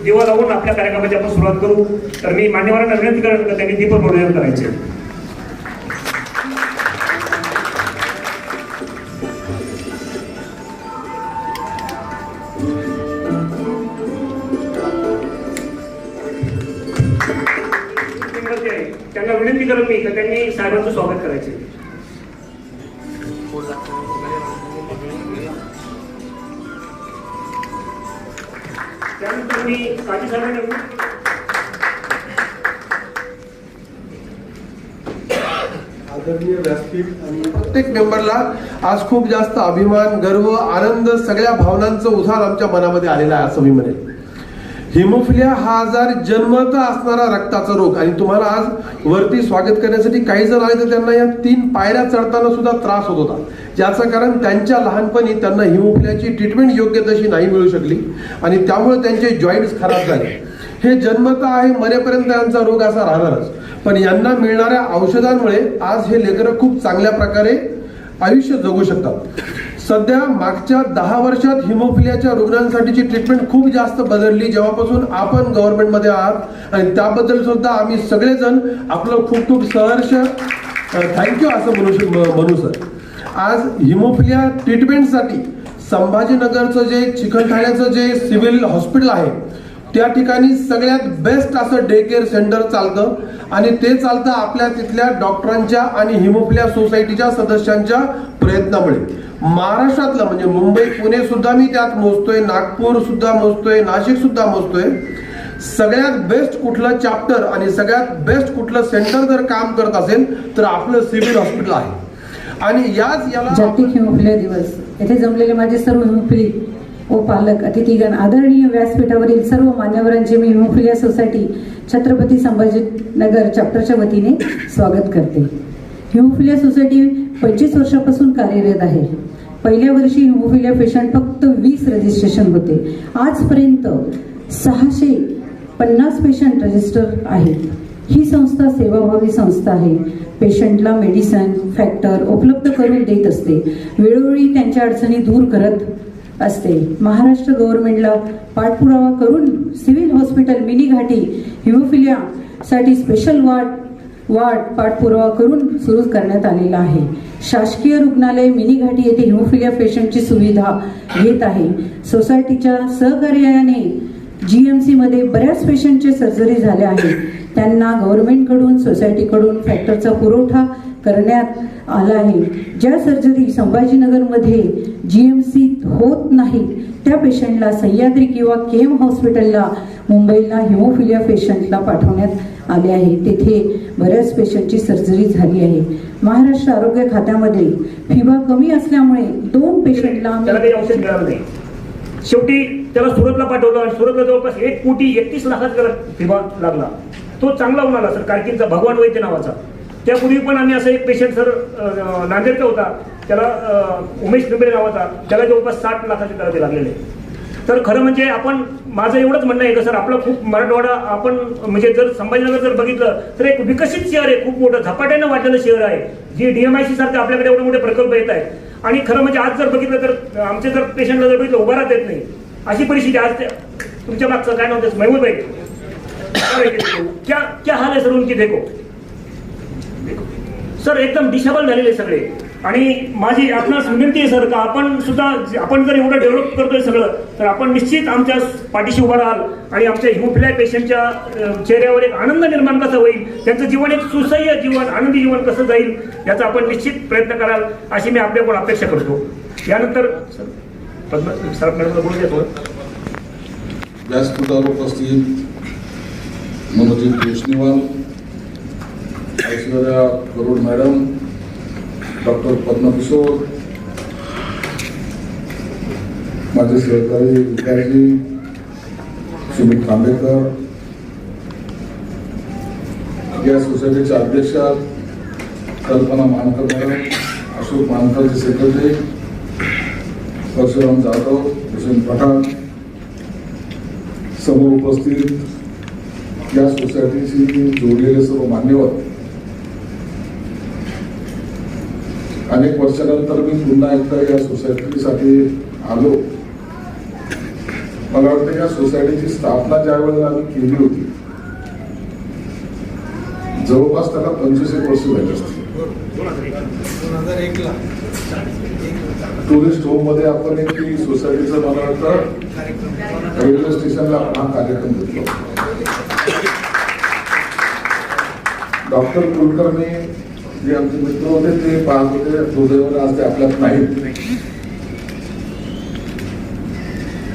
दिवा लावून आपल्या कार्यक्रमाची आपण सुरुवात करू. तर मी मान्यवरांना विनंती करेन की त्यांनी दीप प्रज्वलन करायचे. त्यांना विनंती करेन मी की त्यांनी साहेबांचं स्वागत करायचे. त्यानंतर मी काजी साहेबांना आदरणीय व्यासपीठ आणि प्रत्येक मेंबरला आज खूप जास्त अभिमान, गर्व, आनंद, सगळ्या भावनांचं उधार आमच्या मनामध्ये आलेला आहे असं मी म्हणेन. हिमोफिलिया हा आजार जन्मतः असणारा रक्ताचा रोग आणि तुम्हाला आज वरती स्वागत करण्यासाठी काही जण आले तर त्यांना या 3 पायऱ्या चढताना सुद्धा त्रास होत होता. ज्याचं कारण त्यांच्या लहानपणी त्यांना हिमोफिलियाची ट्रीटमेंट योग्य तशी नाही मिळू शकली आणि त्यामुळे त्यांचे जॉईंट्स खराब झाले. हे जन्मतः आहे, मरेपर्यंत यांचा रोग असा राहणारच. पण यांना मिळणाऱ्या औषधांमुळे आज हे लेकरं खूप चांगल्या प्रकारे आयुष्य जगू शकतात. सध्या मागच्या 10 वर्षात हिमोफिलियाच्या रुग्णांसाठीची ट्रीटमेंट खूप जास्त बदलली जेव्हापासून आपण गव्हर्नमेंटमध्ये आहात आणि त्याबद्दल सुद्धा आम्ही सगळेजण आपलं खूप खूप सहर्ष थँक्यू असं म्हणू सर. आज हिमोफिलिया ट्रीटमेंटसाठी संभाजीनगरचं जे चिकलठाण्याचं जे सिव्हिल हॉस्पिटल आहे त्या ठिकाणी सगळ्यात बेस्ट असं डे केअर सेंटर चालतं आणि ते चालतं आपल्या तिथल्या डॉक्टरांच्या आणि हिमोफिलिया सोसायटीच्या सदस्यांच्या प्रयत्नामुळे. महाराष्ट्रातलं म्हणजे मुंबई, पुणे सुद्धा मी त्यात मोजतोय, नागपूर सुद्धा मोजतोय, नाशिक सुद्धा मोजतोय. सगळ्यात बेस्ट कुठलं चॅप्टर आणि सगळ्यात बेस्ट कुठलं सेंटर जर काम करत असेल तर आपलं सिव्हिल हॉस्पिटल आहे. आणि याला जागतिक हिमोफिलिया दिवस येथे जमलेले माझे सर्व हिमोफिली व पालक, अतिथीगण, आदरणीय व्यासपीठावरील सर्व मान्यवरांचे मी हिमोफिलिया सोसायटी छत्रपती संभाजीनगर चॅप्टरच्या वतीने स्वागत करते. हिमोफिलिया सोसायटी 25 वर्षापासून कार्यरत आहे. पहिल्या वर्षी हिमोफिलिया पेशंट फक्त 20 रजिस्ट्रेशन होते. आजपर्यंत 650 पेशंट रजिस्टर आहेत. ही संस्था सेवाभावी संस्था आहे. पेशंटला मेडिसिन फॅक्टर उपलब्ध करून देत असते. वेळोवेळी त्यांच्या अडचणी दूर करत असते. महाराष्ट्र गव्हर्नमेंटला पाठपुरावा करून सिव्हिल हॉस्पिटल मिनी घाटी हिमोफिलिया साठी स्पेशल वार्ड पाठपुरावा करून सुरू करण्यात आलेला आहे. शासकीय रुग्णालय मिनी घाटी येथे हिमोफिलिया पेशंटची सुविधा घेत आहे. सोसायटीच्या सहकार्याने GMC मध्ये बऱ्याच पेशंटचे सर्जरी झाल्या आहेत. त्यांना गव्हर्नमेंटकडून सोसायटीकडून फॅक्टरचा पुरवठा करण्यात आला आहे. ज्या सर्जरी संभाजीनगरमध्ये GMC होत नाही त्या पेशंटला सह्याद्री किंवा KM हॉस्पिटलला मुंबईला हिमोफिलिया पेशंटला पाठवण्यात आले आहे. तेथे बऱ्याच पेशंटची सर्जरी झाली आहे. महाराष्ट्र आरोग्य खात्यामध्ये फिबा कमी असल्यामुळे 2 पेशंटला औषध मिळालं नाही. शेवटी त्याला सुरतला पाठवलं आणि सुरतला जवळपास 1,31,00,000 त्याला फिबा लागला. तो चांगला होऊन आला सर, कारकिनचा भगवान वैद्य नावाचा. त्यापूर्वी पण आम्ही असं एक पेशंट सर नांदेडचा होता, त्याला उमेश पिंपळे नावाचा, त्याला जवळपास 60 लाखाचे त्याला ते लागलेले. तर खरं म्हणजे आपण माझं एवढंच म्हणणं आहे का सर, आपलं खूप मराठवाडा आपण म्हणजे जर संभाजीनगर जर बघितलं तर एक विकसित शहर आहे, खूप मोठं झपाट्यानं वाढलेलं शहर आहे. जे DMIC सारखं आपल्याकडे एवढे मोठे प्रकल्प येत आहेत. आणि खरं म्हणजे आज जर बघितलं तर आमचे जर पेशंटला जर बघितलं उभा राहता येत नाही अशी परिस्थिती आज. तुमच्या मागचं काय नव्हतं महमूद भाई, क्या हाल आहे सर उनकी देखो सर, एकदम डिसेबल झालेले सगळे. आणि माझी आपणास विनंती आहे सर का आपण सुद्धा आपण जर एवढं डेव्हलप करतोय सगळं तर आपण निश्चित आमच्या पाठीशी उभा राहाल आणि आमच्या हिमोफिलिया पेशंटच्या चेहऱ्यावर एक आनंद निर्माण कसा होईल, त्यांचं जीवन एक सुसह्य जीवन, आनंदी जीवन कसं जाईल याचा आपण निश्चित प्रयत्न कराल अशी मी आपल्याकडून अपेक्षा करतो. यानंतर सर मॅडमला बोलू देतो. व्यासपीठावर उपस्थित मनोजित केशनीवाल, ऐश्वर्या गरुड मॅडम, डॉक्टर पद्मकिशोर, माझे सहकारी विद्यार्थी सुमित खांडेकर, या सोसायटीचे अध्यक्ष कल्पना मानकर मॅडम, अशोक मानकरचे सेक्रेटरी परशुराम जाधव, हुसेन पठाण, समोर उपस्थित या सोसायटीशी जोडलेले सर्व मान्यवर, अनेक वर्षानंतर मी पुन्हा एकदा या सोसायटीसाठी आलो. मला वाटतं या सोसायटीची स्थापना ज्या वेळेला आम्ही केली होती जवळपास त्याला 25 वर्ष झाली असतील. 2001 ला टुरिस्ट होम मध्ये आपण एक ती सोसायटीचं मला वाटतं रेल्वे स्टेशनला आपण हा कार्यक्रम घेतला. डॉक्टर कुलकर्णी जे आमचे मित्र होते ते पाहत होते, दुर्दैवाने आज ते आपल्यात नाहीत.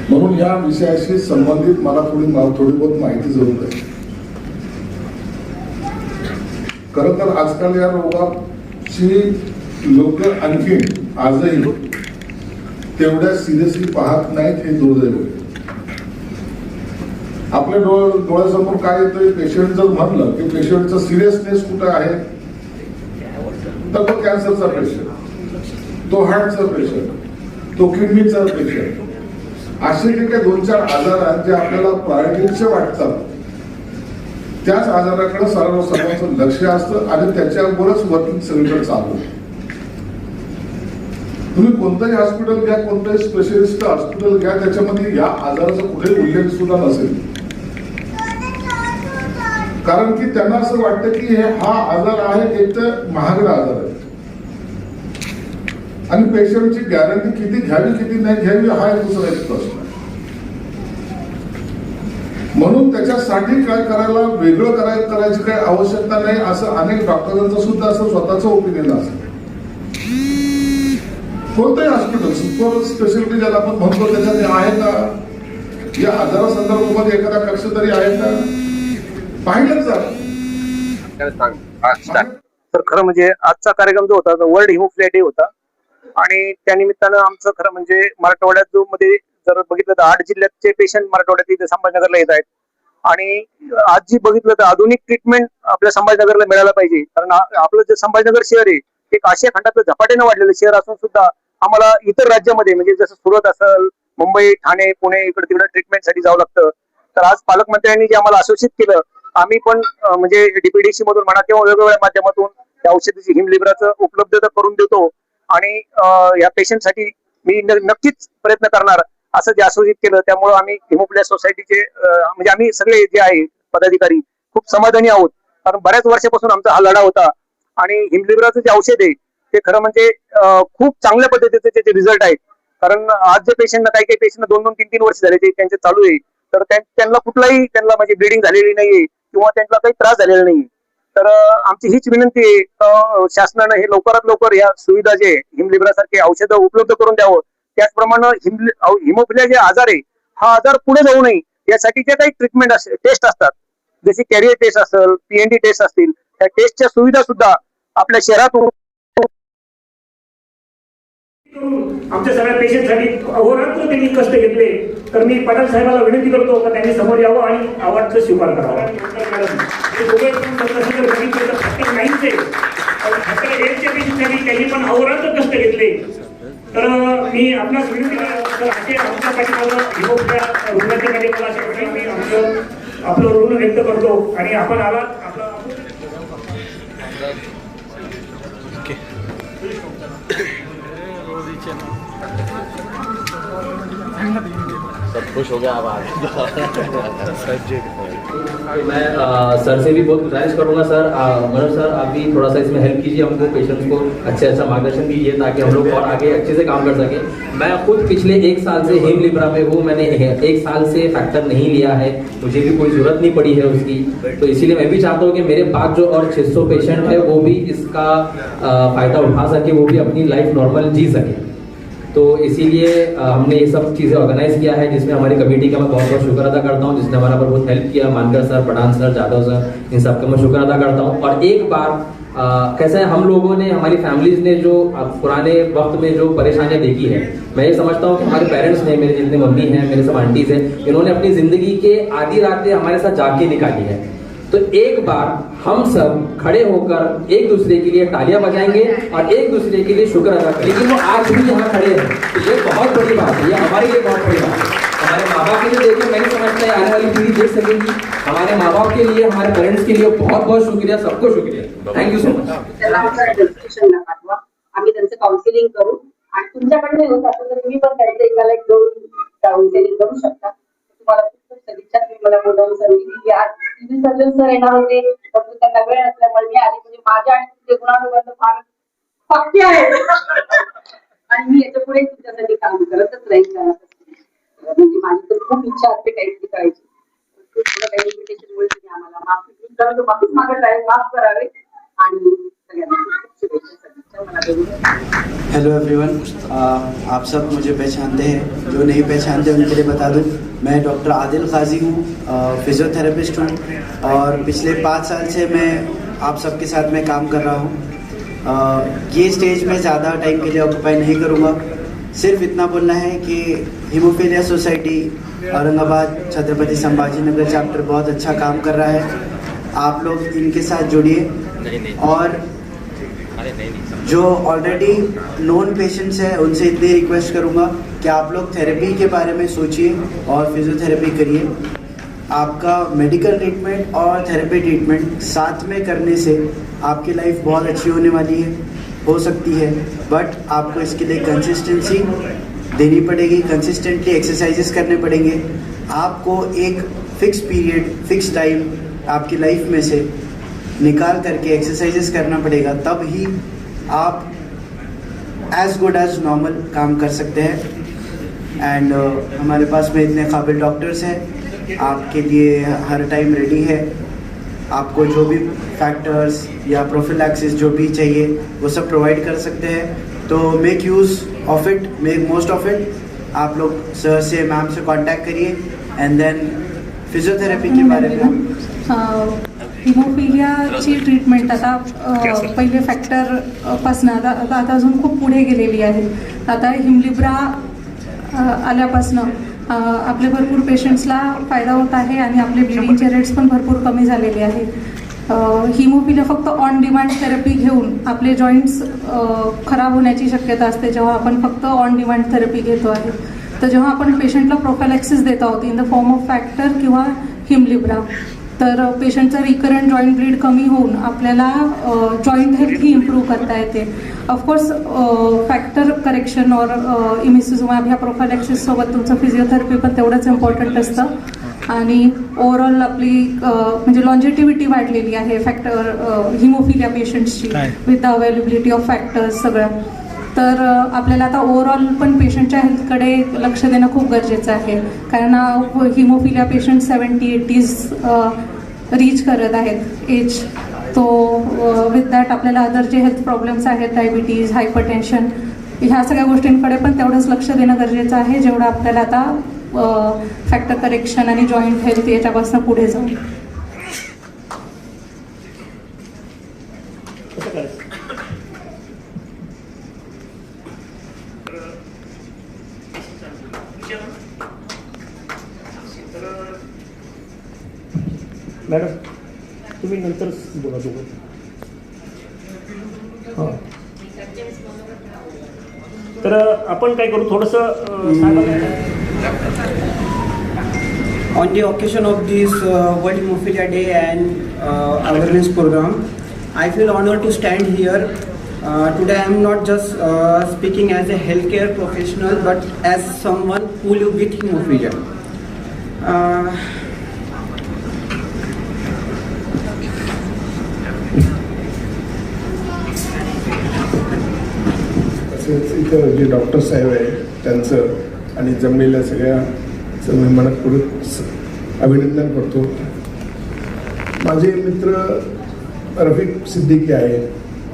म्हणून या विषयाशी संबंधित मला थोडी बहुत माहिती जरूर आहे. खरं तर आजकाल या रोगाची लोक आणखी आजही तेवढ्या सिरियसली पाहत नाहीत, हे दुर्दैव आहे. आपल्या डोळ्यासमोर काय येतोय, पेशंट जर म्हणलं की पेशंटचा सिरियसनेस कुठं आहे, तर तो कॅन्सरचा पेशंट, तो हार्टचा पेशंट, तो किडनीचा पेशंट, असे जे काही 2-4 आजार आहेत जे आपल्याला प्रायोरिटीचे वाटतात, त्याच आजाराकडे सर्वांचं लक्ष असतं आणि त्याच्यावरच वर्किंग सगळीकडे चालू आहे. तुम्ही कोणतंही हॉस्पिटल घ्या, कोणतंही स्पेशलिस्ट हॉस्पिटल घ्या, त्याच्यामध्ये या आजाराचा कुठे उल्लेख सुद्धा नसेल. कारण की त्यांना असं वाटतं की हा आजार आहे एक तर महागडा आजार आहे आणि पेशंटची गॅरंटी किती घ्यावी किती नाही घ्यावी हा एक दुसरा एक प्रश्न आहे. म्हणून त्याच्यासाठी काय करायला वेगळं करायची काही आवश्यकता नाही असं अनेक डॉक्टरांचं सुद्धा असं स्वतःचं ओपिनियन असतं. कोणतंही हॉस्पिटल सुपर स्पेशालिटी ज्याला आपण म्हणतो त्याच्यात आहे का, या आजारासंदर्भामध्ये एखादा कक्ष तरी आहे का, पाहिलंच तर खरं म्हणजे आजचा कार्यक्रम जो होता वर्ल्ड हिमोफिलिया डे होता आणि त्यानिमित्तानं आमचं खरं म्हणजे मराठवाड्यात जो मध्ये जर बघितलं तर 8 जिल्ह्याचे पेशंट मराठवाड्यात इथे संभाजीनगरला येत आहेत आणि आज जी बघितलं तर आधुनिक ट्रीटमेंट आपल्या संभाजीनगरला मिळायला पाहिजे. कारण आपलं जे संभाजीनगर शहर आहे एक आशिया खंडातलं झपाट्यानं वाढलेलं शहर असून सुद्धा आम्हाला इतर राज्यामध्ये म्हणजे जसं सुरत असेल, मुंबई, ठाणे, पुणे इकडे तिकडे ट्रीटमेंटसाठी जावं लागतं. तर आज पालकमंत्र्यांनी जे आम्हाला आश्वासित केलं, आम्ही पण म्हणजे डीपीडीसी मधून म्हणा किंवा वेगवेगळ्या माध्यमातून त्या औषधाची हिमलिब्राचं उपलब्धता करून देतो आणि या पेशंटसाठी मी नक्कीच प्रयत्न करणार असं जे आश्वासित केलं. त्यामुळे आम्ही हिमोफिलिया सोसायटीचे म्हणजे आम्ही सगळे जे आहे पदाधिकारी खूप समाधानी आहोत. कारण बऱ्याच वर्षापासून आमचा हा लढा होता आणि हिमलिब्राचं जे औषध आहे ते खरं म्हणजे खूप चांगल्या पद्धतीचे त्याचे रिझल्ट आहेत. कारण आज जे पेशंट काही पेशंट 2-2, 3-3 वर्ष झाले ते त्यांचे चालू आहे, तर त्यांना कुठलाही म्हणजे ब्लिडिंग झालेली नाहीये किंवा त्यांना काही त्रास झालेला नाही. तर आमची हीच विनंती आहे शासनानं हे लवकरात लवकर या सुविधा जे हिमलिब्रासारखे औषधं उपलब्ध करून द्यावं. त्याचप्रमाणे हिमोफिलिया जे आजार आहे हा आजार पुढे जाऊ नये यासाठी जे काही ट्रीटमेंट टेस्ट असतात, जशी कॅरियर टेस्ट असेल, PND टेस्ट असतील, त्या टेस्टच्या सुविधा सुद्धा आपल्या शहरात आमच्या सगळ्या पेशंटसाठी अहोरात्र त्यांनी कष्ट घेतले. तर मी पटेल साहेबांना विनंती करतो की त्यांनी समोर यावं आणि अवॉर्डचा स्वीकार करावा. पेशंटसाठी त्यांनी पण अहोरात्र कष्ट घेतले. तर मी आपणास विनंती आमच्या पाठीमागं हिमोफिलिया रुग्णाच्या पाठीमागं अशा प्रकारे मी आपलं ऋण व्यक्त करतो आणि आपण आला आपला सब खुश हो गया अब मैं सर से भी बहुत गुजारिश करूंगा सर, मनोज सर आप भी थोड़ा सा इसमें हेल्प कीजिए, हमको पेशेंट्स को अच्छा मार्गदर्शन दीजिए ताकि हम लोग और आगे अच्छे से काम कर सकें. मैं खुद पिछले 1 साल से हिमलिब्रा में हूँ, मैंने 1 साल से फैक्टर नहीं लिया है, मुझे भी कोई जरूरत नहीं पड़ी है उसकी. तो इसीलिए मैं भी चाहता हूँ कि मेरे पास जो और 600 पेशेंट है वो भी इसका फायदा उठा सके, वो भी अपनी लाइफ नॉर्मल जी सके. तो इसीलिए हमने ये सब चीज़ें ऑर्गेनाइज किया है, जिसमें हमारी कमेटी का मैं बहुत बहुत शुक्र अदा करता हूँ, जिसने हमारा पर बहुत हेल्प किया. Mankar sir, Pathan sir, Jadhav sir, इन सबका मैं शुक्र अदा करता हूँ. और एक बार कैसे है, हम लोगों ने, हमारी फैमिलीज ने जो पुराने वक्त में जो परेशानियां देखी है, मैं ये समझता हूँ कि हमारे पेरेंट्स ने, मेरे जितने मम्मी हैं, मेरे सब आंटीज हैं, इन्होंने अपनी जिंदगी के आधी रातें हमारे साथ जाके निकाली है. तो एक बार हम सब खड़े होकर एक दूसरे के लिए तालियां बजाएंगे और एक दूसरे के लिए शुक्र अदा करेंगे. लेकिन वो आज भी यहाँ खड़े हैं, तो ये बहुत बड़ी बात है, ये हमारे लिए बहुत बड़ी बात है. हमारे माँ बाप के लिए देखिए, मैं नहीं समझता है आने वाली पीढ़ी देख सकेगी. हमारे माँ बाप के लिए, हमारे पेरेंट्स के लिए बहुत बहुत शुक्रिया, सबको शुक्रिया. Thank you so much. आम्ही त्यांचं काउन्सिलिंग करू आणि तुमच्याकडे होत असेल तर तुम्ही पण त्यांचं एकाला 1-2 काउन्सिलिंग करू शकता. सर्जन सर येणार होते, परंतु त्यांना वेळ नसल्यामुळे मी आली. म्हणजे माझ्या आणि तुमचे गुणानुबंध फार पक्के आहे आणि मी याच्या पुढे तुमच्यासाठी काम करतच राहील. म्हणजे माझी तर खूप इच्छा असते काहीतरी करायची. काही लिमिटेशनमुळे तुम्ही आम्हाला माफीच मागत आहे, माफ करावे आणि सगळ्यांना खूप शुभेच्छा. हेलो एवरीवन, आप सब मुझे पहचानते हैं, जो नहीं पहचानते उनके लिए बता दूं, मैं डॉक्टर आदिल काजी हूँ, फिजियोथेरेपिस्ट हूँ और पिछले 5 साल से मैं आप सबके साथ में काम कर रहा हूँ। ये स्टेज में ज़्यादा टाइम के लिए ऑक्यूपाई नहीं करूँगा, सिर्फ इतना बोलना है कि haemophilia society Aurangabad Chhatrapati Sambhajinagar chapter बहुत अच्छा काम कर रहा है। आप लोग इनके साथ जुड़िए और जो ऑलरेडी नोन पेशेंट्स हैं उनसे इतनी रिक्वेस्ट करूंगा कि आप लोग थेरेपी के बारे में सोचिए और फिजियोथेरेपी करिए। आपका मेडिकल ट्रीटमेंट और थेरेपी ट्रीटमेंट साथ में करने से आपकी लाइफ बहुत अच्छी होने वाली है, हो सकती है, बट आपको इसके लिए कंसिस्टेंसी देनी पड़ेगी, कंसिस्टेंटली एक्सरसाइजेस करने पड़ेंगे। आपको एक फिक्स पीरियड, फिक्स टाइम आपकी लाइफ में से निकाल करके एक्सरसाइजेस करना पड़ेगा, तब ही आप एज गुड एज नॉर्मल काम कर सकते हैं। एंड हमारे पास में इतने काबिल डॉक्टर्स हैं, आपके लिए हर टाइम रेडी है। आपको जो भी फैक्टर्स या प्रोफिलैक्सिस जो भी चाहिए वो सब प्रोवाइड कर सकते हैं। तो make use of it, make most of it. आप लोग सर से, मैम से कांटेक्ट करिए एंड देन फिजियोथेरेपी के बारे में हिमोफिलियाची ट्रीटमेंट आता पहिले फॅक्टर पासून आता अजून खूप पुढे गेलेली आहे. आता हिमलिब्रा आल्यापासनं आपले भरपूर पेशंट्सला फायदा होत आहे आणि आपले ब्लिडिंगचे रेट्स पण भरपूर कमी झालेले आहेत. हिमोफिलिया फक्त ऑन डिमांड थेरपी घेऊन आपले जॉईंट्स खराब होण्याची शक्यता असते जेव्हा आपण फक्त ऑन डिमांड थेरपी घेतो आहे. तर जेव्हा आपण पेशंटला प्रोफॅलेक्सिस देत आहोत in the form of factor किंवा हिमलिब्रा, तर पेशंटचा रिकरंट जॉईंट ब्लीड कमी होऊन आपल्याला जॉईंट हेल्थ ही इम्प्रूव्ह करता येते. ऑफकोर्स फॅक्टर करेक्शन और इमिसिझुमॅब ह्या प्रोफॅलेक्सिससोबत तुमचं फिजिओथेरपी पण तेवढंच इम्पॉर्टंट असतं आणि ओव्हरऑल आपली म्हणजे लॉन्जेटिव्हिटी वाढलेली आहे फॅक्टर हिमोफिलिया पेशंट्सची with the availability of factors सगळं. तर आपल्याला आता ओव्हरऑल पण पेशंटच्या हेल्थकडे लक्ष देणं खूप गरजेचं आहे, कारण हिमोफिलिया पेशंट 70-80s रीच करत आहेत एज. तो विथ दॅट आपल्याला अदर जे हेल्थ प्रॉब्लेम्स आहेत, डायबिटीज, हायपरटेन्शन, ह्या सगळ्या गोष्टींकडे पण तेवढंच लक्ष देणं गरजेचं आहे जेवढं आपल्याला आता फॅक्टर करेक्शन आणि जॉईंट हेल्थ याच्यापासून पुढे जाऊ. मॅडम तुम्ही नंतर बोला दोघं. हां, तर आपण काय करू थोडंसं सांगा. On the occasion of this World Hemophilia Day and awareness program, I feel honored to stand here. Today I am not just speaking as a healthcare professional, but as someone who live with hemophilia. तसेच इथं जे doctor साहेब आहे त्यांचं आणि जमलेल्या सगळ्याचं मी मनपूर्वक अभिनंदन करतो. माझे मित्र रफिक सिद्दीकी आहे.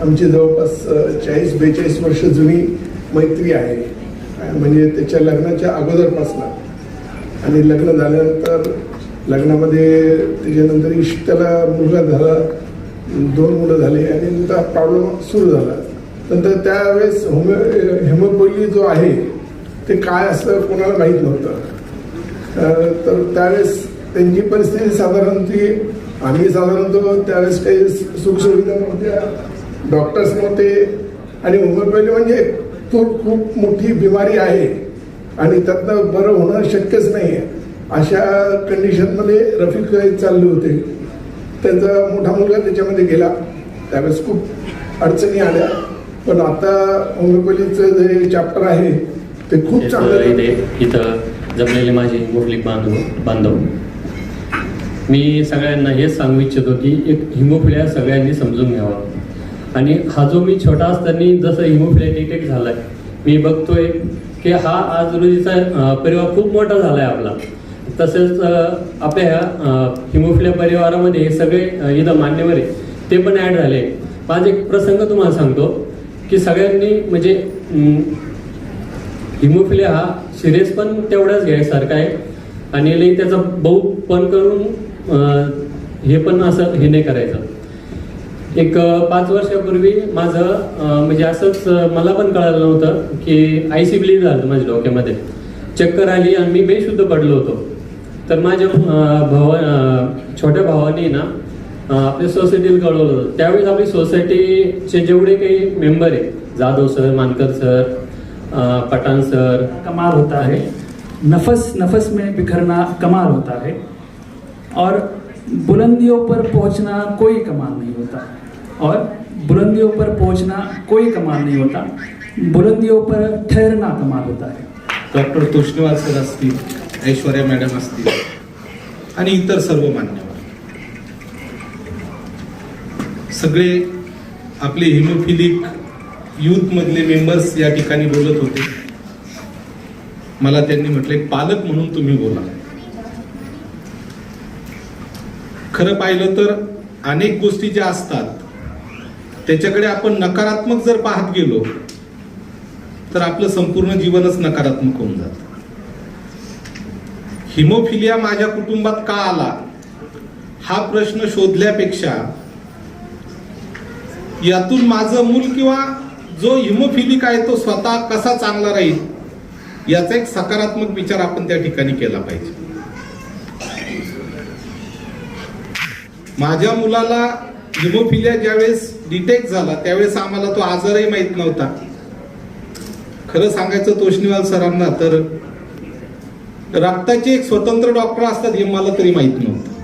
आमची जवळपास 40-42 वर्ष जुनी मैत्री आहे, म्हणजे त्याच्या लग्नाच्या अगोदरपासून. आणि लग्न झाल्यानंतर लग्नामध्ये त्याच्यानंतर त्याला मुलगा झाला, 2 मुलं झाले आणि नंतर प्रॉब्लेम सुरू झाला. नंतर त्यावेळेस हेमोफिलिया जो आहे ते काय असतं कोणाला माहीत नव्हतं. तर त्यावेळेस त्यांची परिस्थिती साधारण ती, आम्ही साधारणतः त्यावेळेस काही सुखसुविधा नव्हत्या, डॉक्टर्स नव्हते आणि हेमोफिलिया म्हणजे तो खूप मोठी बिमारी आहे आणि त्यातनं बरं होणं शक्यच नाही आहे. अशा कंडिशनमध्ये रफिक चालले होते. त्यांचा मोठा मुलगा त्याच्यामध्ये गेला. त्यावेळेस खूप अडचणी आल्या, पण आता होमिओपॅथीचं जे चॅप्टर आहे ते खूप चांगलं. इथं जमलेले माझे मुस्लिम बांधव मी सगळ्यांना हेच सांगू इच्छितो की एक हिमोफिलिया सगळ्यांनी समजून घ्यावा. आणि हा जो मी छोटा असताना जसं हिमोफिलिया डिटेक्ट झालाय, मी बघतोय की हा आज रोजीचा परिवार खूप मोठा झालाय आपला. तसेच आपल्या ह्या हिमोफिलिया परिवारामध्ये हे सगळे इथं मान्यवर आहे ते पण ॲड झाले. माझा एक प्रसंग तुम्हाला सांगतो की सगळ्यांनी म्हणजे हिमोफिलिया हा सिरियस पण तेवढाच घ्यायसारखा आहे आणि लई त्याचा बहु पण करून हे पण असं हे नाही करायचं. एक 5 वर्षापूर्वी माझं म्हणजे असंच मला पण कळालं नव्हतं की आयसी ब्लीड झालं माझ्या डोक्यामध्ये, चक्कर आली आणि मी बेशुद्ध पडलो होतो. तर माझ्या छोट्या भावाने ना आपल्या सोसायटीला कळवलं होतं. त्यावेळेस आपली सोसायटीचे जेवढे काही मेंबर आहे, जाधव सर, मानकर सर, पठाण सर, कमाल होता है, नफस में बिखरना कमाल होता है और बुलंदियों पर पहुंचना कोई कमाल नहीं होता. और बुलंदियों पर पहुंचना कोई कमाल नहीं होता, बुलंदियों पर ठहरना कमाल होता है. डॉक्टर तोष्णीवाल सर असतील, ऐश्वर्या मॅडम असतील आणि इतर सर्व मान्यवर सगळे आपले हिमोफिलिक युथ मधले मेंबर्स या ठिकाणी बोलत होते. मला त्यांनी म्हटले पालक म्हणून तुम्ही बोला. खरं पाहिलं तर अनेक गोष्टी ज्या असतात त्याच्याकडे आपण नकारात्मक जर पाहत गेलो तर आपलं संपूर्ण जीवनच नकारात्मक होऊन जातं. हिमोफिलिया माझ्या कुटुंबात का आला हा प्रश्न शोधल्यापेक्षा यातून माझं मूल किंवा जो हिमोफिलिक आहे तो स्वतः कसा चांगला राहील याचा एक सकारात्मक विचार आपण त्या ठिकाणी केला पाहिजे. माझ्या मुलाला हिमोफिलिया ज्यावेळेस डिटेक्ट झाला त्यावेळेस आम्हाला तो आजारही माहित नव्हता. खरं सांगायचं तोष्णीवाल सरांना तर रक्ताचे एक स्वतंत्र डॉक्टर असतात हे मला तरी माहित नव्हतं.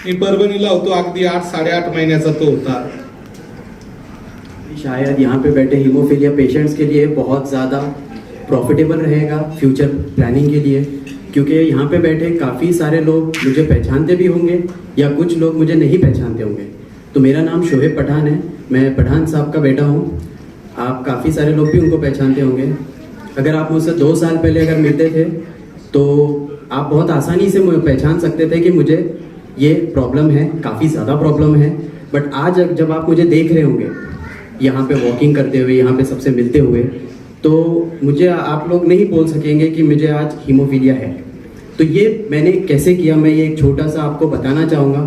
मी परभणीला होतो, अगदी 8-8.5 महिन्याचा तो होता. शायद यहाँ पे बैठे हीमोफीलिया पेशेंट्स के लिए बहुत ज़्यादा प्रॉफिटेबल रहेगा फ्यूचर प्लानिंग के लिए, क्योंकि यहाँ पे बैठे काफ़ी सारे लोग मुझे पहचानते भी होंगे या कुछ लोग मुझे नहीं पहचानते होंगे. तो मेरा नाम शोहेब पठान है, मैं पठान साहब का बेटा हूँ. आप काफ़ी सारे लोग भी उनको पहचानते होंगे. अगर आप मुझसे 2 साल पहले अगर मिलते थे तो आप बहुत आसानी से मुझे पहचान सकते थे कि मुझे ये प्रॉब्लम है, काफ़ी ज़्यादा प्रॉब्लम है. बट आज जब आप मुझे देख रहे होंगे यहाँ पे वॉकिंग करते हुए, यहाँ पे सबसे मिलते हुए, तो मुझे आप लोग नहीं बोल सकेंगे कि मुझे आज हीमोफीलिया है. तो ये मैंने कैसे किया, मैं ये एक छोटा सा आपको बताना चाहूँगा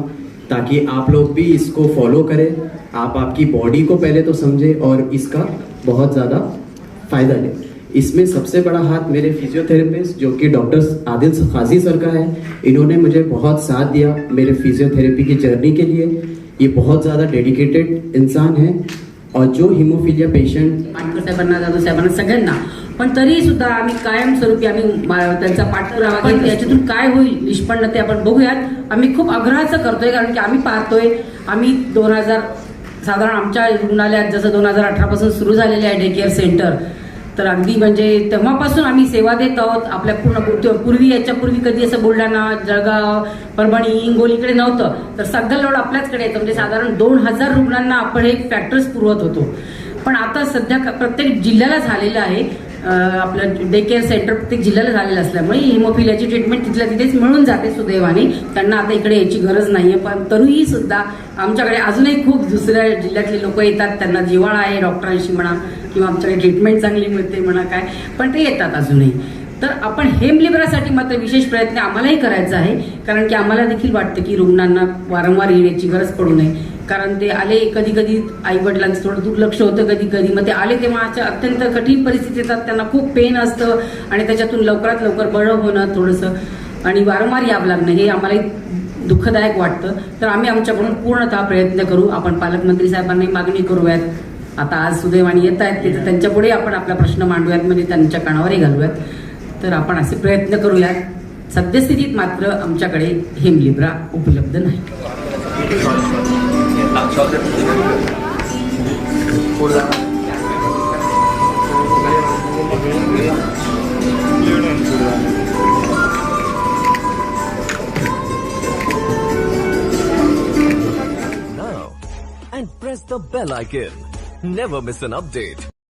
ताकि आप लोग भी इसको फॉलो करें. आप आपकी बॉडी को पहले तो समझें और इसका बहुत ज़्यादा फ़ायदा लें. इसमें सबसे बड़ा हाथ मेरे फिजियोथेरेपिस्ट जो कि डॉक्टर आदिल खाजी सर का है. इन्होंने मुझे बहुत साथ दिया मेरे फिजियोथेरेपी की जर्नी के लिए. ये बहुत ज़्यादा डेडिकेटेड इंसान है. और जो हिमोफिलिया पेशंट मानकर साहेबांना, जाधव साहेबांना, सगळ्यांना, पण तरी सुद्धा आम्ही कायमस्वरूपी आम्ही त्यांचा पाठपुरावा घेतो. याच्यातून काय होईल निष्पन्न ते आपण बघूयात. आम्ही खूप आग्रहाचं करतोय कारण की आम्ही पाहतोय, आम्ही 2000 साधारण आमच्या रुग्णालयात जसं 2018 पासून सुरू झालेले आहे डे केअर सेंटर, तर अगदी म्हणजे तेव्हापासून आम्ही सेवा देत आहोत. आपल्या पूर्वी याच्यापूर्वी कधी असं बुलढाणा, जळगाव, परभणी, हिंगोलीकडे नव्हतं, तर सगळं लोड आपल्याचकडे येतं. म्हणजे साधारण 2000 रुग्णांना आपण हे फॅक्टर्स पुरवत होतो. पण आता सध्या प्रत्येक जिल्ह्याला झालेलं आहे. आपलं डे केअर सेंटर प्रत्येक जिल्ह्याला झालेलं असल्यामुळे हिमोफिलियाची ट्रीटमेंट तिथल्या तिथेच मिळून जाते सुदैवाने. त्यांना आता इकडे यायची गरज नाहीये. पण तरीही सुद्धा आमच्याकडे अजूनही खूप दुसऱ्या जिल्ह्यातले लोक येतात. त्यांना जिव्हाळा आहे डॉक्टरांशी म्हणा किंवा आमच्याकडे ट्रीटमेंट चांगली मिळते म्हणा काय, पण ते येतात अजूनही. तर आपण हेमलिब्रासाठी मात्र विशेष प्रयत्न आम्हालाही करायचा आहे, कारण की आम्हाला देखील वाटतं की रुग्णांना वारंवार येण्याची गरज पडू नये. कारण ते आले, कधी कधी आई वडिलांचं थोडं दुर्लक्ष होतं, कधी कधी मग ते आले तेव्हा अत्यंत कठीण परिस्थिती येतात. त्यांना खूप पेन असतं आणि त्याच्यातून लवकरात लवकर बरं होणं थोडंसं आणि वारंवार यावं लागणं हे आम्हालाही दुःखदायक वाटतं. तर आम्ही आमच्याकडून पूर्णतः प्रयत्न करू. आपण पालकमंत्री साहेबांनाही मागणी करूयात. आता आज सुदैवाने येत आहेत तिथे त्यांच्या पुढे आपण आपला प्रश्न मांडूयात, म्हणजे त्यांच्या कानावरही घालूयात. तर आपण असे प्रयत्न करूयात. सद्यस्थितीत मात्र आमच्याकडे हेमलिब्रा उपलब्ध नाही. press the bell icon. Never miss an update.